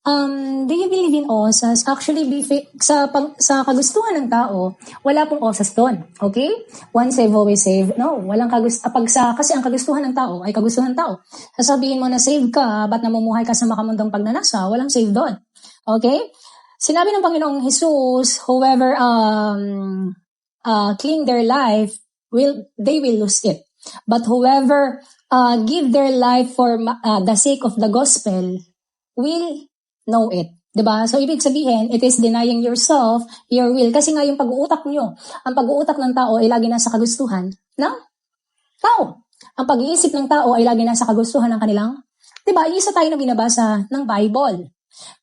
Do you believe in osas? Actually, sa kagustuhan ng tao, wala pong osas doon. Okay? Once save, always save. No, walang kasi ang kagustuhan ng tao ay kagustuhan ng tao. Sasabihin mo na save ka, ba't namumuhay ka sa makamundong pagnanasa? Walang save doon. Okay? Sinabi ng Panginoong Jesus, whoever cling their life, they will lose it. But whoever give their life for the sake of the gospel will know it. Diba? So, ibig sabihin, it is denying yourself, your will. Kasi nga yung pag-uutak nyo, ang pag-uutak ng tao ay lagi nasa kagustuhan ng tao. Ang pag-iisip ng tao ay lagi nasa kagustuhan ng kanilang, diba? Isa tayo na binabasa ng Bible.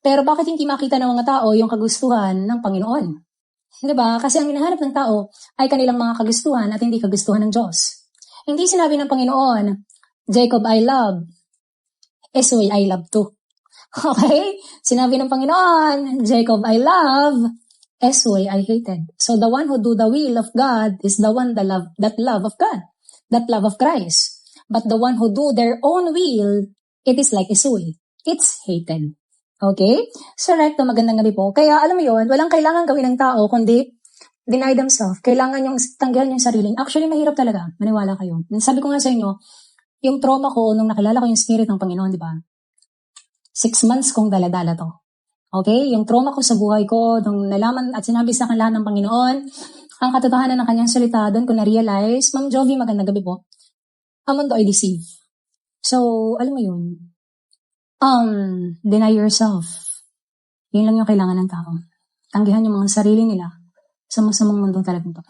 Pero bakit hindi makita ng mga tao yung kagustuhan ng Panginoon? Diba? Kasi ang hinahanap ng tao ay kanilang mga kagustuhan at hindi kagustuhan ng Diyos. Hindi sinabi ng Panginoon, Jacob I love, Esau I love too. Okay? Sinabi ng Panginoon, Jacob I love, Esau I hated. So the one who do the will of God is the one that love of God, that love of Christ. But the one who do their own will, it is like Esau. It's hated. Okay? So recto, magandang gabi po. Kaya alam mo yun, walang kailangan gawin ng tao kundi deny themselves. Kailangan yung tanggihan yung sariling. Actually, mahirap talaga. Maniwala kayo. Sabi ko nga sa inyo, yung trauma ko nung nakilala ko yung spirit ng Panginoon, di ba? 6 months kong dala-dala to. Okay? Yung trauma ko sa buhay ko, nung nalaman at sinabi sa akin lahat ng Panginoon, ang katotohanan ng kanyang salita, doon ko na-realize, Ma'am Jovi, magandang gabi po, ang mundo ay deceive. So, alam mo yun, deny yourself. Yun lang yung kailangan ng tao. Tanggihan yung mga sarili nila sa masamang mundo talagang to.